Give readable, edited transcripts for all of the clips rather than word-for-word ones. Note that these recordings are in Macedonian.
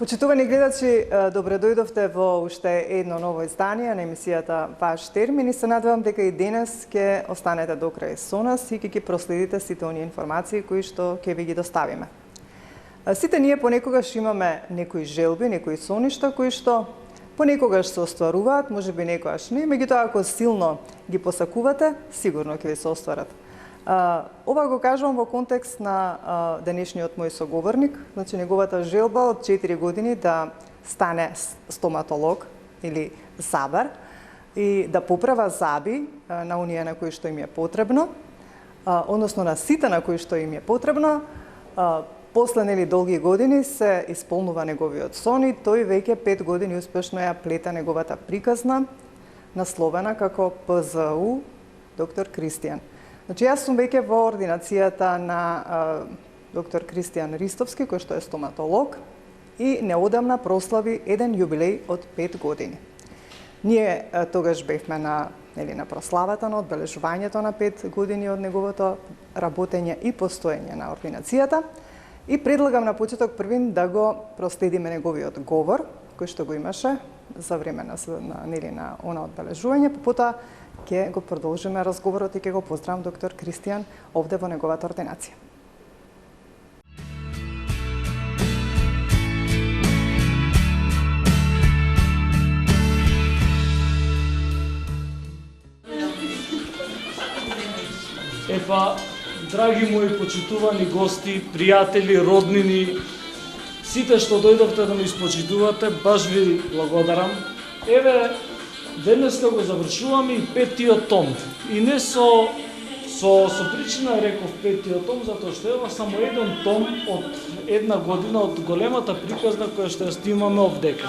Почитувани гледачи, добре дојдовте во уште едно ново издание на емисијата Ваш термин и се надевам дека и денес ќе останете до крај со нас и ќе ги проследите сите оние информации кои што ќе ви ги доставиме. Сите ние понекогаш имаме некои желби, некои соништа кои што понекогаш се остваруваат, можеби некогаш не, меѓутоа ако силно ги посакувате, сигурно ќе ви се остварат. Ова го кажувам во контекст на денешниот мој соговорник, значи неговата желба од 4 години да стане стоматолог или забар и да поправа заби на оние на кои што им е потребно, односно на сите на кои што им е потребно. После долги години се исполнува неговиот сон и тој веќе 5 години успешно ја плета неговата приказна, насловена како ПЗУ доктор Кристијан. Значи, јас сум веќе во ординацијата на доктор Кристијан Ристовски, кој што е стоматолог, и неодамна прослави еден јубилеј од 5 години. Ние тогаш бевме на прославата, на одбележувањето на 5 години од неговото работење и постоење на ординацијата, и предлагам на почеток првин да го проследиме неговиот говор, кој што го имаше за време на она одбележување, потоа ќе го продолжиме разговорот и ќе го поздравам доктор Кристијан овде во неговата ординација. Епа, драги мои почитувани гости, пријатели, роднини, сите што дојдовте да ме испочитувате, баш ви благодарам. Еве, денеска го завршуваме и 5-тиот том. И не со причина реков 5-тиот том, затоа што ева само еден том од една година од големата приказна која што ја снимаме овдека.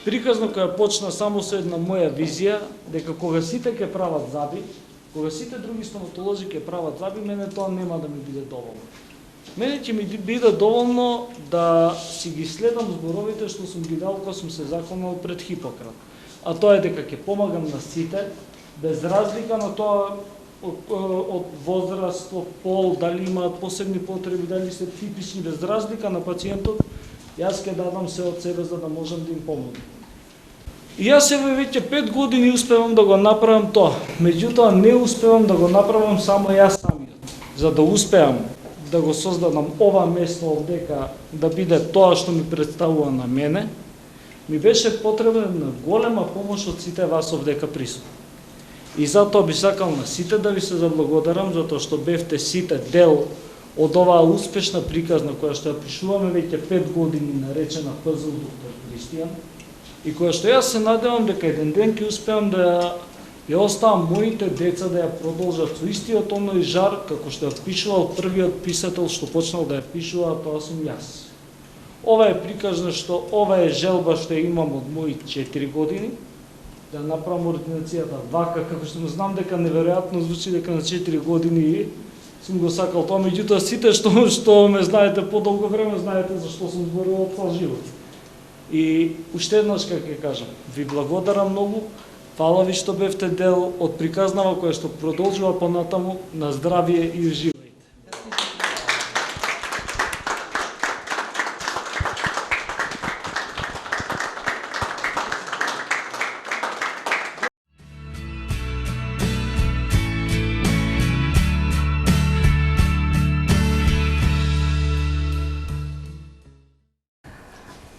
Приказна која почна само со една моја визија, дека кога сите ќе прават заби, кога сите други стоматолози ќе прават заби, мене тоа нема да ми биде доволно. Мене ќе ми биде доволно да си ги следам зборовите што сум ги дал кога сум се заколнал пред Хипократ. А тоа е дека ќе помагам на сите, без разлика на тоа од возраст, од пол, дали имаат посебни потреби, дали се типични, без разлика на пациентот, јас ќе дадам се од себе за да можам да им помогам. И јас еве веќе 5 години успевам да го направам тоа, меѓутоа не успевам да го направам само јас самиот. За да успеам да го создадам ова место овдека да биде тоа што ми представува на мене, ми беше потребна голема помош од сите вас овдека присутни. И затоа би сакал на сите да ви се заблагодарам, затоа што бевте сите дел од оваа успешна приказна која што ја пишуваме веќе 5 години, наречена ПЗУ доктор Кристијан, и која што јас се надевам дека еден ден ќе успеам да ја оставам моите деца да ја продолжат со истиот оној жар како што ја пишувал првиот писател што почнал да ја пишува, а тоа сум јас. Ова е приказна што, ова е желба што ја имам од мои 4 години, да направам ординацијата вака, како што знам дека неверојатно звучи дека на 4 години сум го сакал тоа, меѓутоа сите што ме знаете подолго време, знаете зашто сум зборувал цел живот. И уште еднаш како ќе кажам, ви благодарам многу, фала ви што бевте дел од приказнава која што продолжува понатаму на здравие и живот.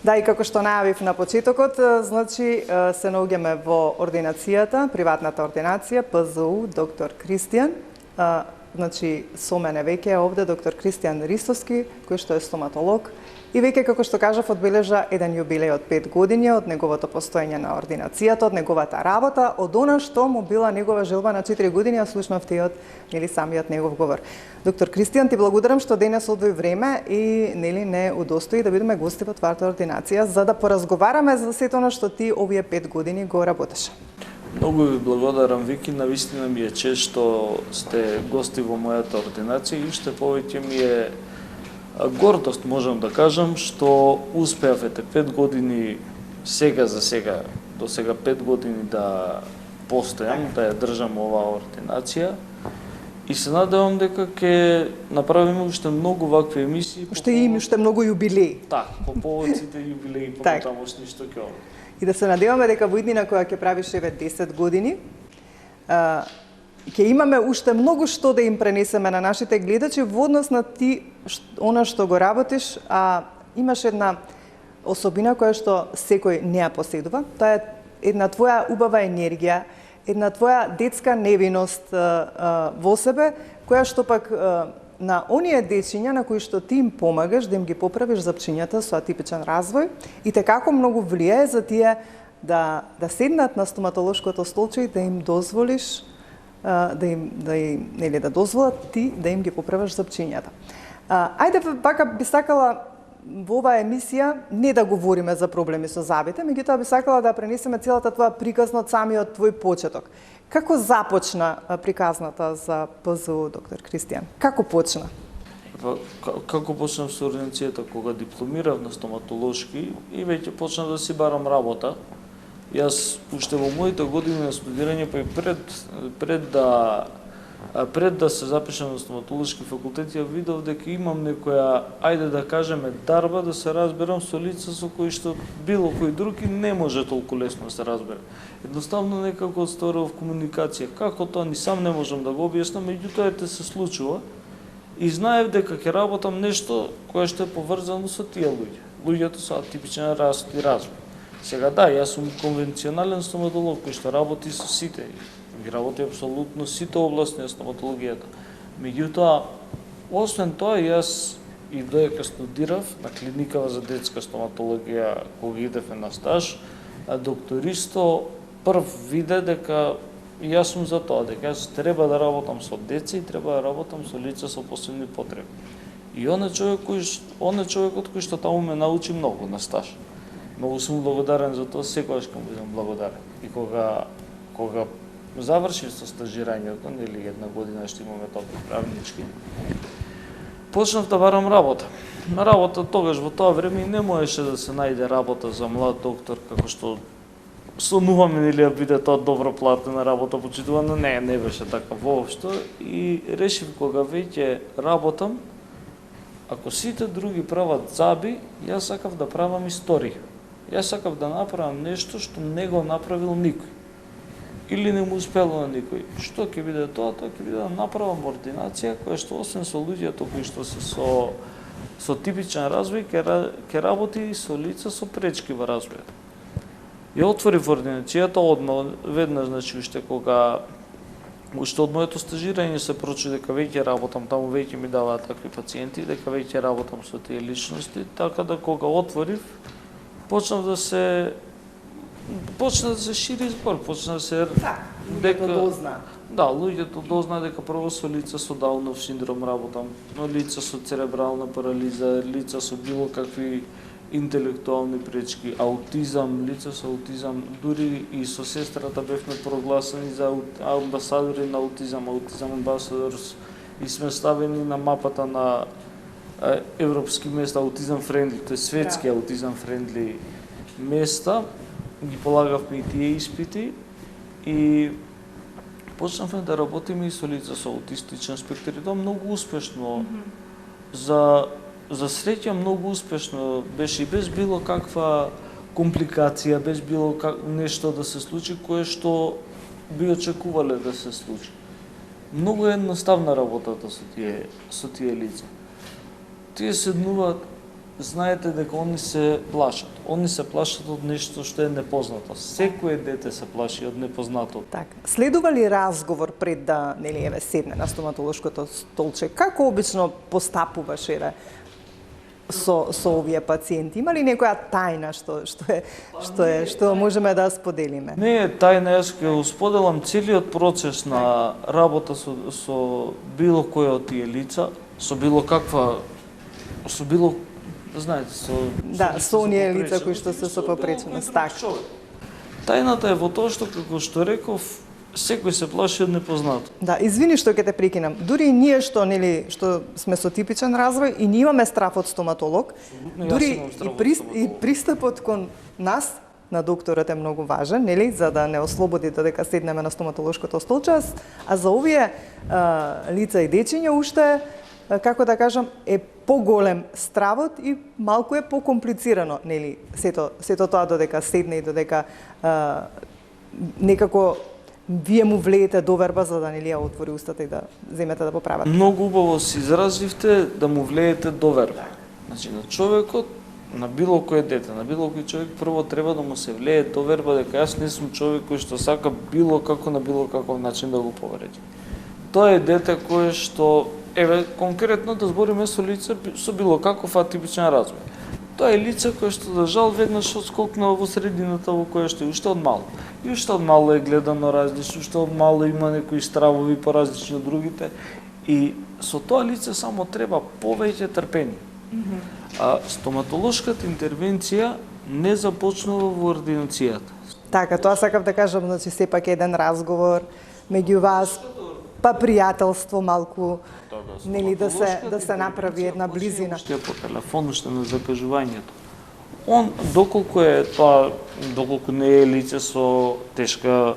Да, и како што најавив на почетокот, значи се наоѓаме во ординацијата, приватната ординација ПЗУ доктор Кристијан. Значи со мене веќе е овде доктор Кристијан Ристовски, кој што е стоматолог и веќе како што кажав одбележа еден јубилеј од 5 години од неговото постоење на ординацијата, од неговата работа, од она што му била негова желба на 4 години, а слушнавте од самиот негов говор. Доктор Кристијан, ти благодарам што денес одвои време и не удостои да бидеме гости во твојата ординација за да поразговараме за сето она што ти овие 5 години го работеше. Многу ви благодарам, Вики, навистина ми е чест што сте гости во мојата ординација и уште повеќе ми е гордост, можам да кажам, што успеав 5 години до сега 5 години да постојам, да ја држам оваа ординација И се надевам дека ќе направиме уште многу вакви емисии. Уште има уште многу јубилеи. Так, по повод сите јубилеи Так. потамошни што ќе ово. И да се надеваме дека во иднина која ќе правиш еве 10 години, ќе имаме уште многу што да им пренесеме на нашите гледачи во однос на она што го работиш, а имаш една особина која што секој не ја поседува. Тоа е една твоја убава енергија, една твоја детска невиност во себе, која што пак на оние дечиња на кои што ти им помагаш да им ги поправиш запчињата со атипичен развој и те како многу влијае за тие да седнат на стоматолошкото столче и да им дозволиш да дозволат ти да им ги поправиш запчињата. Ајде пака би сакала во оваа емисија не да говориме за проблеми со забите, меѓутоа би сакала да пренесеме целата твоја приказна од самиот твој почеток. Како започна приказната за ПЗУ, доктор Кристијан? Како почна? Како почнав со ординацијата, кога дипломирав на стоматолошки и веќе почнав да си барам работа. Јас уште во моите години на студирање, па и пред да се запишам на стоматолошки факултет, ја видов дека имам некоја, ајде да кажеме, дарба да се разберам со лица со кои што било кој друг и не може толку лесно да се разбере. Едноставно некако отсторовав комуникација. Како тоа ни сам не можам да го објаснам, меѓутоа ете се случува и знаев дека ќе работам нешто кое што е поврзано со тие луѓе. Луѓето со атипичен раст и развој. Сега да, јас сум конвенционален стоматолог кој што работи со сите. Ги работи апсолутно сите области на стоматологијата. Меѓутоа, освен тоа, јас и додека студирав на клиникава за детска стоматологија, кога идевме на стаж, доктористо прв виде дека јас сум за тоа, дека јас треба да работам со деца и треба да работам со лица со посебни потреби. И он е човекот кој што таму ме научи многу на стаж. Многу сум благодарен за тоа, секогаш ќе бидам благодарен. И кога завршив со стажирањето, нели една година што имаме тоа правнички, почнав да барам работа. На работа тогаш во тоа време не можеше да се најде работа за млад доктор, како што сонуваме нели да биде тоа добро платена работа, почитувано не беше така воопшто и решив кога веќе работам, ако сите други прават заби, јас сакав да правам историја. Јас сакав да направам нешто што не го направил никој. Или не му успело на никој. Што ќе биде тоа? Тоа ќе биде да направам ординација која што освен со луѓето кои што се со типичен развој ќе работи и со лица со пречки во развојот. Ја отворив ординацијата одма веднаш, значи уште од моето стажирање се прочу дека веќе работам таму, веќе ми даваат такви пациенти, дека веќе работам со тие личности, така да кога отворив почна да се шири збор, почна да се дека дозна. Да, луѓето дозна дека прво со лица со Даунов синдром работам, но лица со церебрална парализа, лица со било какви интелектуални пречки, аутизам, лица со аутизам, дури и со сестрата бевме прогласени за амбасадори на аутизам, аутизам амбасадорс и сме ставени на мапата на европски места аутизам френдли, тоа е светски аутизам френдли места. Ги полагавме и тие испити и почнавме да работиме и со лица со аутистичен спектар и тоа многу успешно. За среќа многу успешно беше и без било каква компликација, без било нешто да се случи кое што би очекувале да се случи. Многу е едноставна работата со тие лица. Тие седнуваат, знаете дека они се плашат. Они се плашат од нешто што е непознато. Секое дете се плаши од непознато. Така. Следува ли разговор пред да седне на стоматолошкото столче? Како обично постапуваш со овие пациенти? Има ли некоја тајна што можеме да споделиме? Не е тајна, јас ќе споделам целиот процес на работа со било кој од тие лица, со било знаете, со оние лица кои што се со попреченост. Така. Тајната е во тоа што, како што реков, секој се плаши од непознато. Да, извини што ќе те прекинам. Дури и ние што сме со типичен развој и ние имаме страф од стоматолог, дури и пристапот кон нас на докторот е многу важен, нели, за да не ослободи додека седнеме на стоматолошкото столче, а за овие лица и дечиња уште, како да кажам, е поголем стравот и малку е покомплицирано, нели, сето тоа додека седне и додека некако вие му влеете доверба за да нели ја отвори устата и да земете да поправате. Многу убаво се изразивте да му влеете доверба. Значи на човекот, на било кој дете, на било кој човек прво треба да му се влее доверба дека јас не сум човек кој што сака било како на било каков начин да го повреди. Тоа е дете кое што конкретно да збориме со лице со било каков атипичен развој. Тоа е лице кое што за жал веднаш отскокнува во средината во која што е уште од мало. И уште од мало е гледано различно, уште од мало има некои стравови поразлични од другите и со тоа лице само треба повеќе трпение. А стоматолошката интервенција не започнува во ординацијата. Така, тоа сакав да кажам, значи сепак еден разговор меѓу вас, па пријателство малку, нели да се направи една близина. Уште по телефон, уште на закажувањето. Он доколку е тоа, доколку не е лице со тешка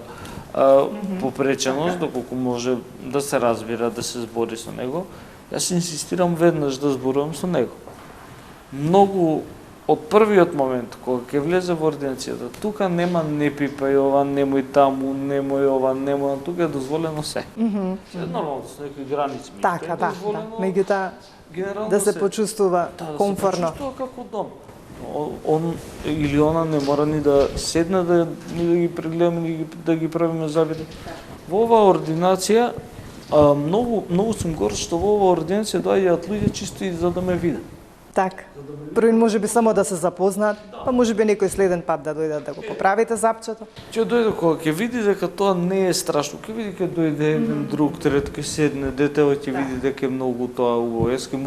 попреченост, доколку може да се разбира, да се збори со него, јас инсистирам веднаш да зборувам со него. Многу од првиот момент кога ќе влезе во ординацијата, тука нема не пипај ова, немој таму, немој ова, немој, тука е дозволено се. Се нормално со некои граници. Така, да. Меѓутоа да се почувствува комфортно. Да се почувствува како дом. Он или она не мора ни да седне ни да ги прегледаме, ни да ги правиме завиди. Во оваа ординација многу сум горд што во оваа ординација доаѓаат луѓе чисто и за да ме видат. Така. Првин може би само да се запознаат, па може би некој следен пат да дојдат да го поправите запчето. Ќе дојде кога ќе види дека тоа не е страшно, ќе види ќе дојде еден друг, трет ќе седне, детето ќе види дека е многу тоа убаво. Јас ќе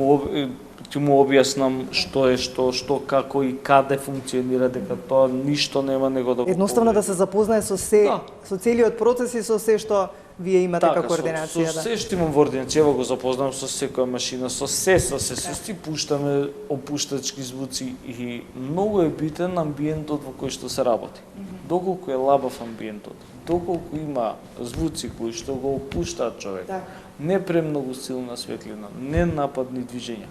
му објаснам што е што како и каде функционира, дека тоа ништо нема него да го едноставно да се запознае со се, со целиот процес и со се што вие имате како ординација. Со се што имам во ординација го запознам со секоја машина, со се пуштаме опуштачки звуци и многу е битен амбиентот во кој што се работи. Доколку е лабав амбиентот, доколку има звуци кои што го опуштаат човек, не премногу силна светлина, не нападни движења,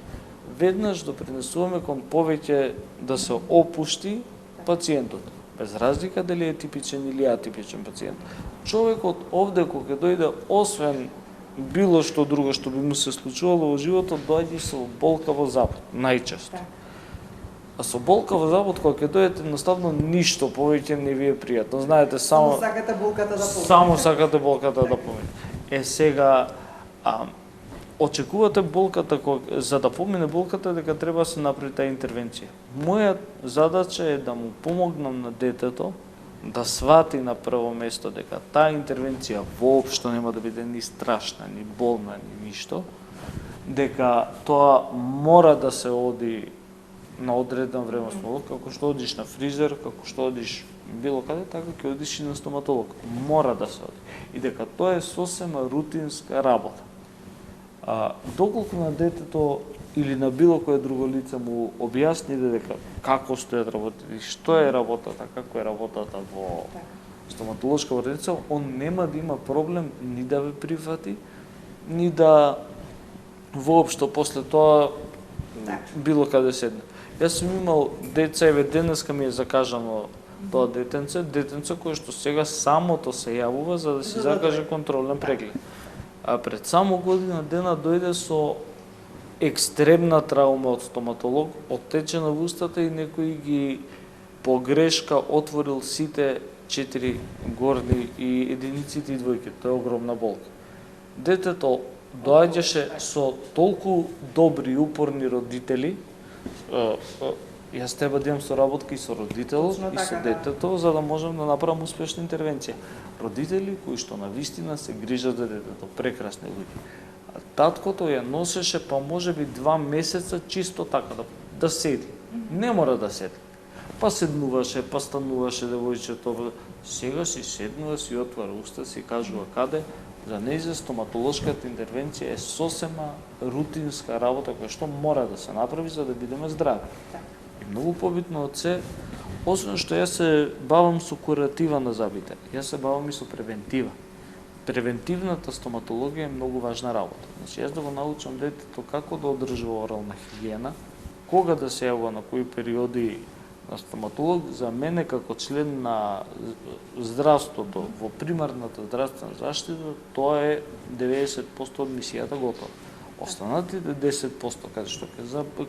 веднаш допринесуваме кон повеќе да се опушти пациентот. Без разлика дали е типичен или атипичен пациент. Човекот овде кога дојде, освен било што друго што би му се случувало во животот, доаѓа со болка во запот, најчесто. А со болка во запот кога ќе дојдете, едноставно ништо повеќе не ви е пријатно. Знаете, само сакате болката да помине. Само сакате болката да помине. Сега очекувате болката, за да помине болката, дека треба да се направи таа интервенција. Моја задача е да му помогнам на детето да свати на прво место дека таа интервенција воопшто нема да биде ни страшна, ни болна, ни ништо, дека тоа мора да се оди на одреден време, како што одиш на фризер, како што одиш било каде, така ќе одиш и на стоматолог. Мора да се оди. И дека тоа е сосема рутинска работа. Доколку на детето или на било кое друго лице му објасните дека како стојат работите, што е работата, како е работата во стоматолошка ординација, он нема да има проблем ни да ве прифати, ни да воопшто после тоа било каде седне. Јас сум имал деца, еве денеска ми е закажано тоа детенце кое што сега самото се јавува за да си закаже контролен преглед. А пред само година дена дојде со екстремна травма од стоматолог, оттечена во устата и некој ги погрешка отворил сите 4 горни и единиците и двојки. Тоа е огромна болка. Детето доаѓаше со толку добри и упорни родители, јас треба да имам соработка и со родителот и со детето, за да можам да направам успешна интервенција. Родители кои што навистина се грижат за детето, прекрасни луѓе. Таткото ја носеше па можеби 2 месеца чисто така да седи. Не мора да седи. Па седнуваше, па стануваше девојчето. Сега си седнува, си отвара уста, си кажува каде. За нејзе стоматолошката интервенција е сосема рутинска работа која што мора да се направи за да бидеме здрави. И многу побитно од се, освен што јас се бавам со куратива на зъбите, јас се бавам и со превентива. Превентивната стоматологија е многу важна работа. Значи, јас да го научам детето како да одржува орална хигиена, кога да се јавува на кои периоди на стоматолог, за мене како член на здравството во примарната здравствена заштита, тоа е 90% од мисијата готова. Останатите 10%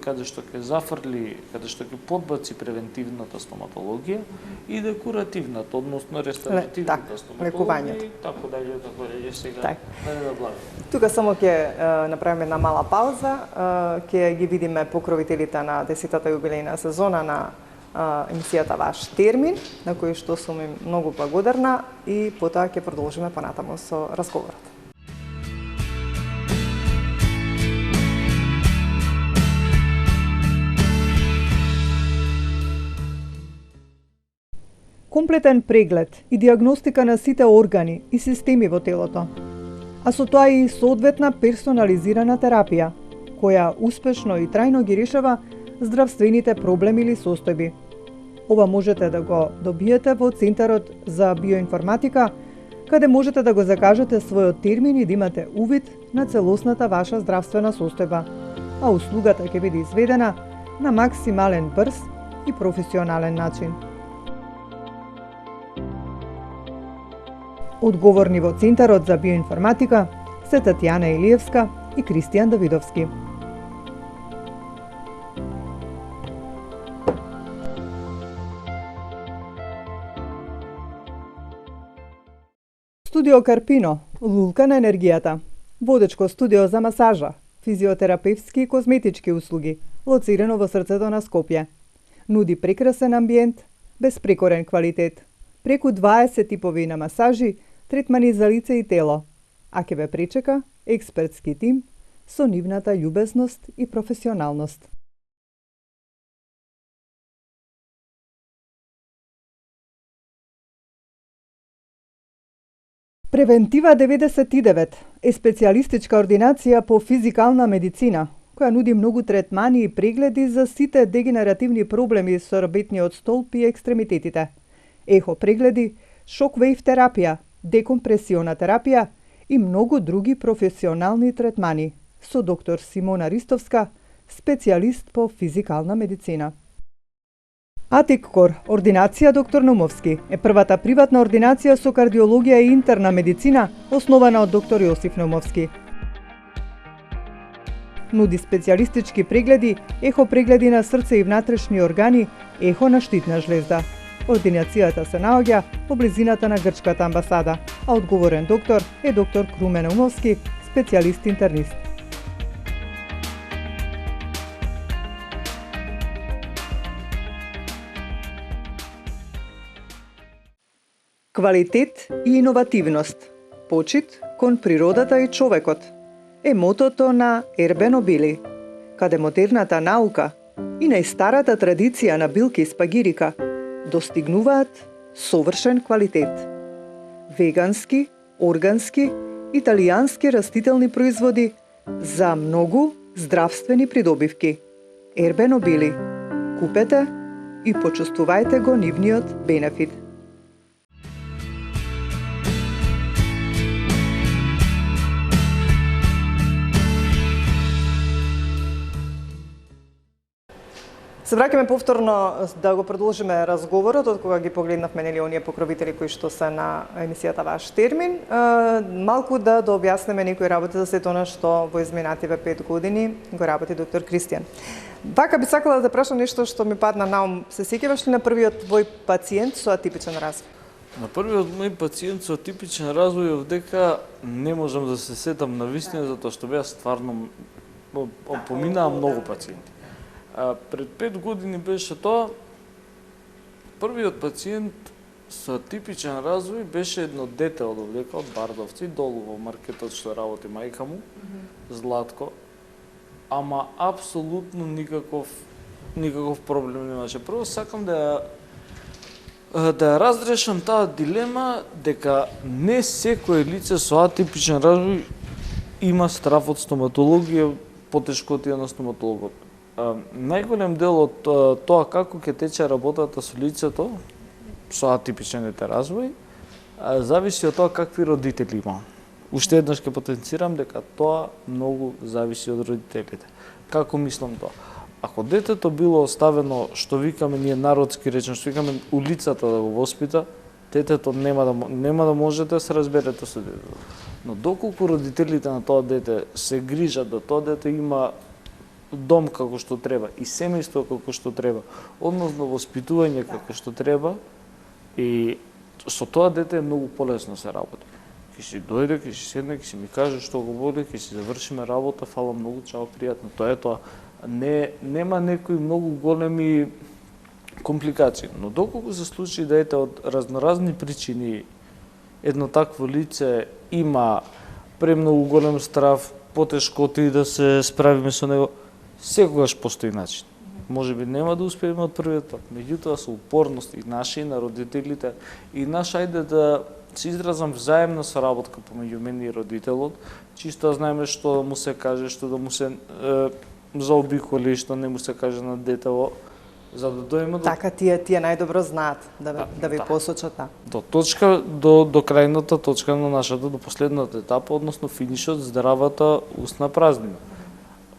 каде што ќе зафрли, каде што ќе подбаци превентивната стоматологија и да куративната, односно реставративната стоматологија и така дале сега. Да благо. Тука само ќе направиме една мала пауза, ќе ги видиме покровителите на 10-та јубилејна сезона на емисијата Ваш термин, на кој што сум им многу благодарна и потоа ќе продолжиме понатаму со разговорот. Комплетен преглед и диагностика на сите органи и системи во телото, а со тоа и соодветна персонализирана терапија, која успешно и трајно ги решава здравствените проблеми или состојби. Ова можете да го добиете во Центарот за биоинформатика, каде можете да го закажете својот термин и да имате увид на целосната ваша здравствена состојба, а услугата ќе биде изведена на максимален брз и професионален начин. Одговорни во Центарот за биоинформатика се Татјана Илиевска и Кристијан Давидовски. Студио Карпино, лулка на енергијата, водечко студио за масажа, физиотерапевски и козметички услуги, лоцирано во срцето на Скопје. Нуди прекрасен амбиент, безпрекорен квалитет, преку 20 типови на масажи, третмани за лице и тело, а ќе ве пречека експертски тим со нивната љубезност и професионалност. Превентива 99 е специјалистичка ординација по физикална медицина, која нуди многу третмани и прегледи за сите дегенеративни проблеми со рабетниот столб и екстремитетите. Ехо прегледи, шок-вейв терапија, декомпресиона терапија и многу други професионални третмани со доктор Симона Ристовска, специјалист по физикална медицина. Атиккор, ординација доктор Номовски, е првата приватна ординација со кардиологија и интерна медицина, основана од доктор Јосиф Номовски. Нуди специјалистички прегледи, ехо прегледи на срце и внатрешни органи, ехо на штитна жлезда. Ординацијата се наоѓа во близината на грчката амбасада, а одговорен доктор е доктор Крумен Умовски, специјалист интернист. Квалитет и иновативност, почит кон природата и човекот е мотото на Ербено Били, каде модерната наука и најстарата традиција на билки спагирика достигнуваат совршен квалитет. Вегански, органски, италијански растителни производи за многу здравствени придобивки. Ербено Били. Купете и почувствувајте го нивниот бенефит. Се враќаме повторно да го продолжиме разговорот од кога ги погледнавме нели оние покровители кои што се на емисијата Ваш термин. Малку да објаснеме некои работи за сето она што во изминативе 5 години го работи доктор Кристијан. Вака би сакала да прашам нешто што ми падна на ум. Се сеќаваш ли на првиот твој пациент со атипичен развој? На првиот мој пациент со атипичен развој дека не можам да се сетам на вистина, затоа што беа стварно поминаа многу пациенти. Пред 5 години беше тоа. Првиот пациент со атипичен развој беше едно дете од овдека, од Бардовци, долу во маркетот што работи мајка му, Златко. Ама апсолутно никаков проблем немаше. Прво сакам да ја разрешам таа дилема дека не секое лице со атипичен развој има страф од стоматологија, потешкотија на стоматологот. најголем дел од тоа како ќе тече работата со лицето со атипичен ете развој зависи од тоа какви родители има. Уште еднаш ќе потенцирам дека тоа многу зависи од родителите. Како мислам тоа? Ако детето било оставено, што викаме ние народски речено, што викаме улицата да го воспита, детето нема да можете да се разберете со детето. Но доколку родителите на тоа дете се грижат да тоа дете има дом како што треба и семејство како што треба, односно воспитување како што треба, и со тоа дете е многу полесно се работи. Ќе си дојде, ќе си седне, ќе си ми каже што го боли, ќе си завршиме работа, фала многу, чао, пријатно. Тоа е тоа. Нема некои многу големи компликации, но доколку се случи да ете од разноразни причини едно такво лице има премногу голем страв, потешкоти да се справиме со него, секогаш постои начин. Можеби нема да успееме од првиот пат, меѓутоа со упорност и наша и на родителите и наша, ајде да се изразам, взаемна соработка помеѓу мене и родителот, чисто да знаеме што да му се каже, што да му се заобиколи, што не му се каже на детево, за да дојдеме до... Така тие најдобро знаат да ви посочат. До точка, до крајната точка на нашата, до последната етапа, односно финишот, здравата устна празнина.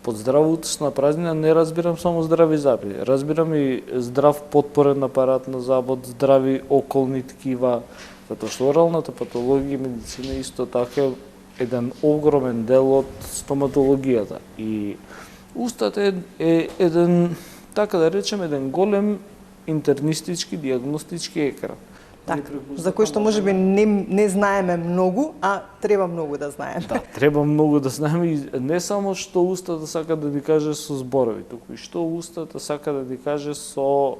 Под здрава устна празнина не разбирам само здрави зъби, разбирам и здрав потпорен апарат на забот, здрави околни ткива, затоа што оралната патологија и медицина исто така е еден огромен дел од стоматологијата. И устата е еден, така да речем, еден голем интернистички, диагностички екран. Так, за кој што можеби не знаеме многу, а треба многу да знаеме. Да, треба многу да знаеме и не само што устата сака да ни каже со зборови, туку и што устата сака да ни каже со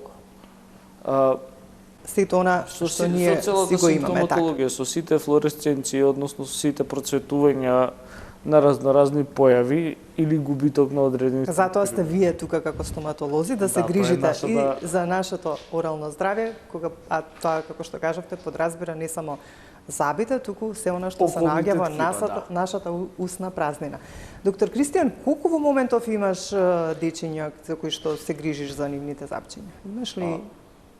сето она што ние си го имаме, така. Со сите флуоресценции, односно со сите процветувања на разноразни појави или губиток на одредени... Затоа сте вие тука како стоматолози да се грижите и за нашето орално здравје, а тоа, како што кажавте, подразбира не само забите, туку се она што се наоѓа во нашата устна празнина. Доктор Кристијан, колку во моментов имаш дечиња за кои што се грижиш за нивните запчиња? Имаш ли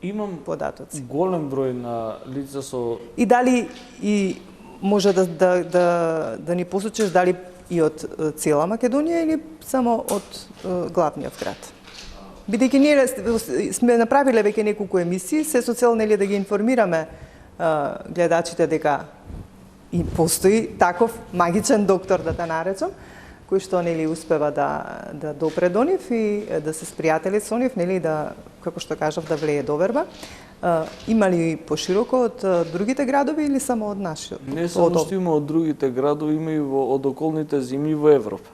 имам податоци? Голем број на лица со... И дали и може да ни посочиш дали и од цела Македонија или само од главниот град? Бидејќи ние сме направиле веќе неколку емисии, се со цел нели да ги информираме гледачите дека и постои таков магичен доктор, да те наречам, кој што нели успева да допре до нив и да се спријатели со нив, нели да, како што кажав, да влее доверба. Има ли пошироко од другите градови или само од нашиот? Не само што има од другите градови, има и од околните земји во Европа.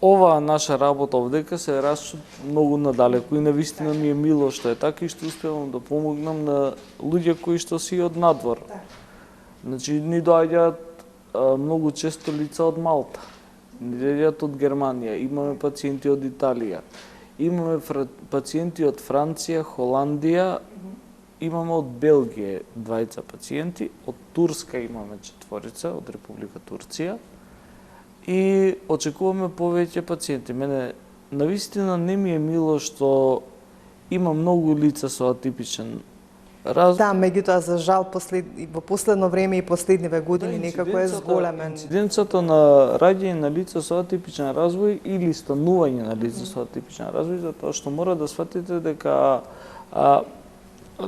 Оваа наша работа овдека се расчу многу надалеку и навистина ми е мило што е така и што успевам да помогнам на луѓе кои што си од надвор. Значи, ни доаѓаат многу често лица од Малта, ни доаѓаат од Германија, имаме пациенти од Италија, имаме пациенти од Франција, Холандија, имаме од Белгија 2 пациенти, од Турска имаме 4 од Република Турција и очекуваме повеќе пациенти. Мене навистина не ми е мило што има многу лица со атипичен развој. Да, меѓутоа за жал во последно време и последниве години некако е зголемен. Инциденцата на раѓање на лица со атипичен развој или станување на лица со атипичен развој, затоа што мора да сватите дека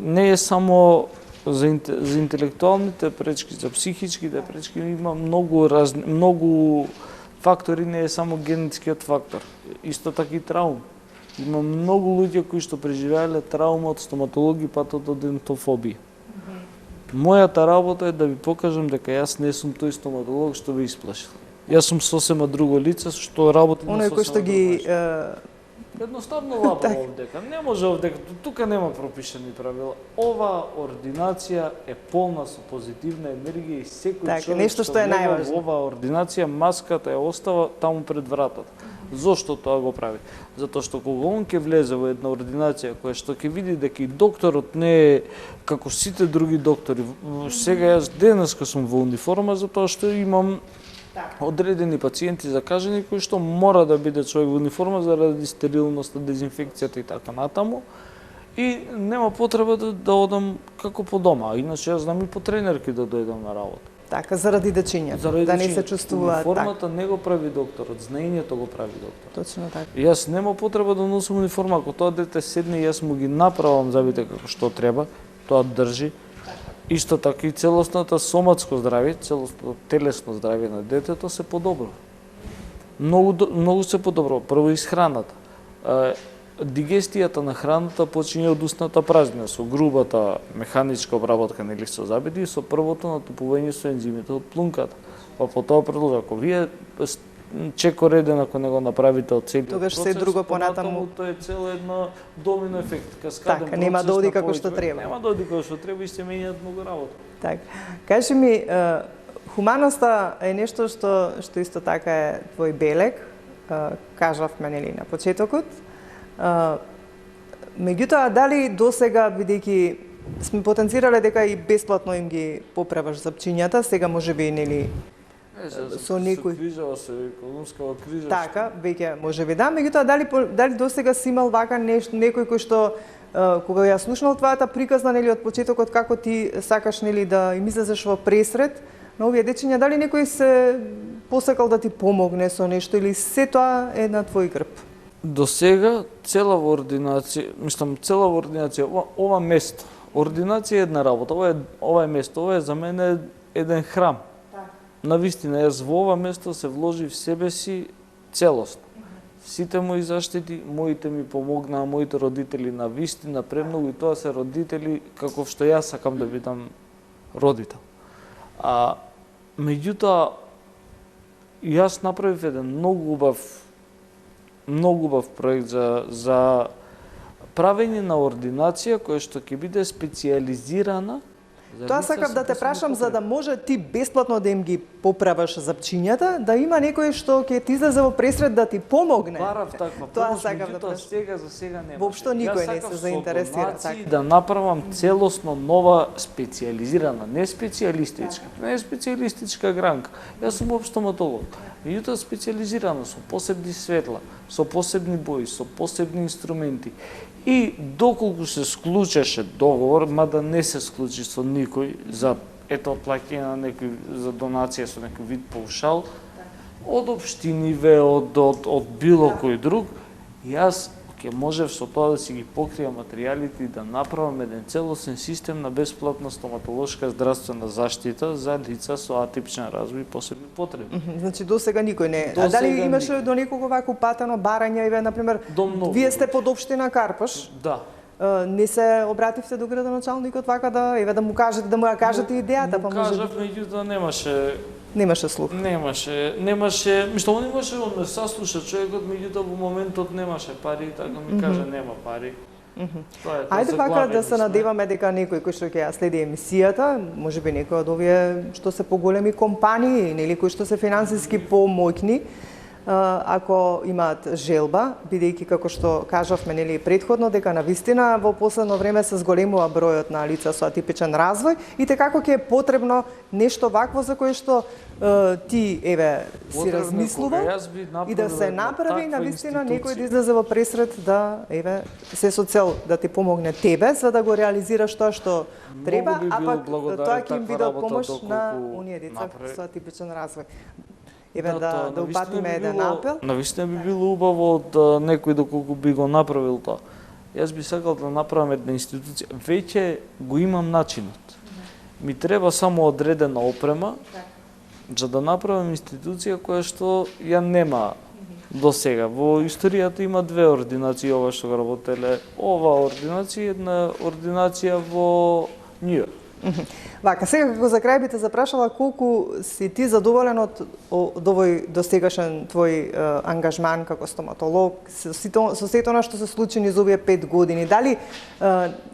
не е само за интелектуалните пречки, за психичките пречки, има многу фактори, не е само генетскиот фактор. Исто така и траума. Има многу луѓе кои што преживеале траума од стоматологија, патот од дентофобија. Мојата работа е да ви покажам дека јас не сум тој стоматолог што ви исплашил. Јас сум сосема друго лице што работи на сосема. Оној кој што ги едноставно лапа овдека. Не може овдека, тука нема пропишани правила. Ова ординација е полна со позитивна енергија и секој човек нешто што е најважно. Оваа ординација маската ја остава таму пред вратата. Зошто тоа го прави? Затоа што кога он ќе влезе во една ординација која што ќе види дека и докторот не е како сите други доктори. Сега јас денеска сум во униформа затоа што имам Одредени пациенти закажени кои што мора да биде човек во униформа заради стерилноста, дезинфекцијата и така натаму. И нема потреба да одам како по дома, иначе јас знам и по тренерки да дојдам на работа. Така, заради дечињето, да не се чувствуваат така. Униформата не го прави докторот, знаењето го прави докторот. Точно така. Јас нема потреба да носам униформа, ако тоа дете седне, јас му ги направам забите како што треба, тоа држи. Исто така и целосното соматско здравје, целосното телесно здравје на детето се подобро. Многу се подобро. Прво исхраната. Дигестијата на храната почине од устната празнина, со грубата механичка обработка нели со забиди и со првото натопување со ензимите од плунката. Па потоа продолжа. Ако вие чекореден ако не го направите од целиот тогаш процес, се друго понатаму тоа е цело едно домино ефект, каскаден така, нема да оди како што треба. Нема да оди како што треба и се менјаат многу работи. Така. Кажи ми, хуманоста е нешто што исто така е твој белег, кажавме нели на почетокот. Меѓутоа, дали досега, бидејќи сме потенцирале дека и бесплатно им ги поправаш запчињата, сега можеби нели со некој криза, со економскава криза. Така, веќе можеби да, меѓутоа дали досега си имал вака некој кој што кога ја слушнал твојата приказна нели од почетокот како ти сакаш нели да им излезеш во пресред на овие дечиња, дали некој се посакал да ти помогне со нешто или се тоа е на твој грб? До сега цела во ординација, ова место, ординација е една работа, ова е место, ова е за мене еден храм. Навистина, јас во ова место се вложив себе си целосно. Сите мои заштити, моите ми помогнаа, моите родители навистина премногу и тоа се родители каков што јас сакам да бидам родител. Меѓутоа, јас направив еден многу убав проект за правење на ординација која што ќе биде специјализирана. Тоа сакав да те прашам за да може ти бесплатно да им ги поправаш запчињата, да има некој што ќе ти излезе во пресред да ти помогне. Барав таква Тоа сакав да прашам. Сега за сега нема. Воопшто никој не се заинтересира така. Да направам целосно нова специјализирана, не специјалистичка гранка. Јас сум општоматолог. Меѓутоа специјализирана со посебни светла, со посебни бои, со посебни инструменти. И доколку се склучеше договор, мада не се склучи со никој за плаќање на некој за донација со некој вид паушал, од општиниве, од било кој друг, јас ќе можев со тоа да си ги покријам материјалите и да направам еден целосен систем на бесплатна стоматолошка здравствена заштита за лица со атипичен развој и посебни потреби. Значи досега никој не. А дали имаше до некого вако патено барање, еве на пример, вие сте под општина Карпаш? Да. Не се обративте до градоначалникот вака да ја кажете идејата, па може. Кажав, меѓутоа немаше слух. Немаше, он ме саслуша човекот, меѓутоа во моментот немаше пари, така ми кажа нема пари. Ајде вака да се надеваме дека некој кој што ќе ја следи емисијата, можеби некој од овие што се поголеми компании, нели кои што се финансиски помоќни, ако имаат желба, бидејќи како што кажавме нели претходно дека навистина во последно време се зголемува бројот на лица со атипичен развој и како ќе е потребно нешто вакво за кое што ти еве си размислувал и да се направи навистина некој да излезе во пресред да еве се со цел да ти помогне тебе за да го реализираш тоа што треба, а пак тоа ќе им биде од помош на оние деца со атипичен развој. Еве да упатиме еден апел. Навистина би било убаво од некој доколку би го направил тоа. Јас би сакал да направам една институција. Веќе го имам начинот. Ми треба само одредена опрема за да направам институција која што ја нема до сега. Во историјата има две ординации ова што го работеле. Ова ординација и една ординација во Њујорк. Вака, сега како за крај би те запрашала колку си ти задоволен од овој достигашен твој ангажман како стоматолог, со сето она што се случи низ овие 5 години. Дали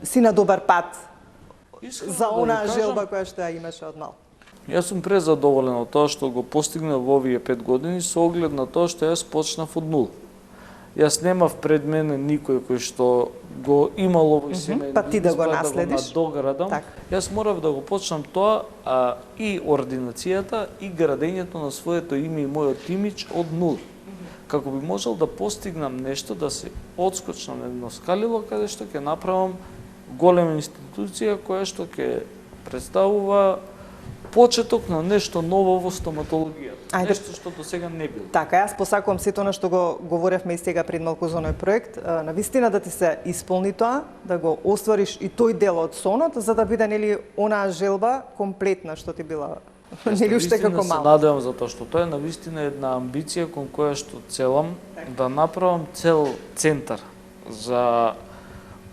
си на добар пат за онаа желба која што ја имаше од мал? Јас сум презадоволен од тоа што го постигнав во овие 5 години со оглед на тоа што јас почнав од нула. Јас немав пред мене никој кој што го имало во семејни Па ти да го избор, наследиш. Да го надоградам. Така. Јас морав да го почнам тоа, и ординацијата, и градењето на своето име и мојот имидж од нула. Како би можел да постигнам нешто, да се одскочнам едно скалило каде што ќе направам голема институција која што ќе представува почеток на нешто ново во стоматологијата. Ајде. Нешто што до сега не било. Така, јас посакувам сето она што го говоревме и сега пред малку за оној проект, навистина да ти се исполни тоа, да го оствариш и тој дел од сонот, за да биде нели онаа желба комплетна што ти била нели уште како Се мал. надевам затоа што тоа е навистина една амбиција кон која што целам да направам цел центар за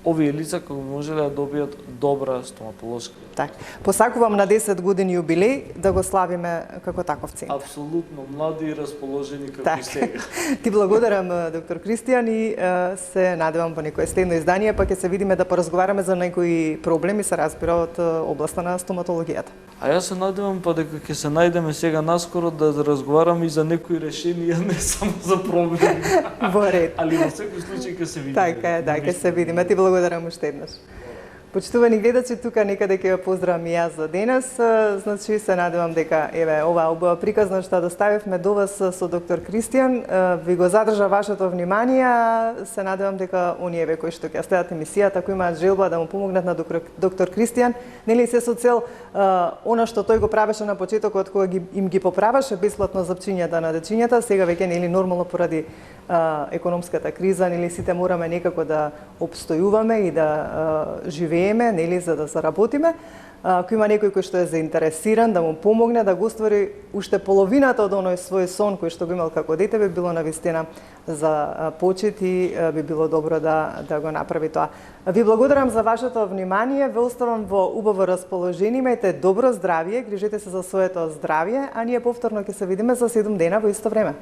овие лица кои можеле да добијат добра стоматолошка. Така. Посакувам на 10 години јубилеј да го славиме како таков центар. Апсолутно млади и расположени како Така. и сега. Ти благодарам, доктор Кристијан, и се надевам во некое следно издание, па ќе се видиме да поразговараме за некои проблеми, се разбира, од областа на стоматологијата. А јас се надевам па дека ќе се најдеме сега наскоро да разговараме и за некои решенија, не само за проблеми. Во ред. Али во секој случај ќе се видиме. Така е, да, ќе се видиме. Ти благодарам уште еднаш. Почитувани гледачи, тука некаде ќе ве поздравам и јас за денес. Значи се надевам дека еве оваа убава приказна што доставивме до вас со доктор Кристијан ви го задржа вашето внимание. Се надевам дека оние кои што ќе следат емисијата, кои имаат желба да му помогнат на доктор Кристијан, нели се со цел она што тој го правеше на почетокот кога им ги поправаше бесплатно запчињата на дечињата, сега веќе нели нормално поради економската криза, нели сите мораме некако да обстојуваме и да живееме, нели за да заработиме. Ако има некој кој што е заинтересиран да му помогне да го оствари уште половината од оној свој сон кој што го имал како дете, би било навистина за почит и би било добро да го направи тоа. Ви благодарам за вашето внимание, ве оставам во убаво расположение, имајте добро здравје, грижете се за своето здравје, а ние повторно ќе се видиме за 7 дена во исто време.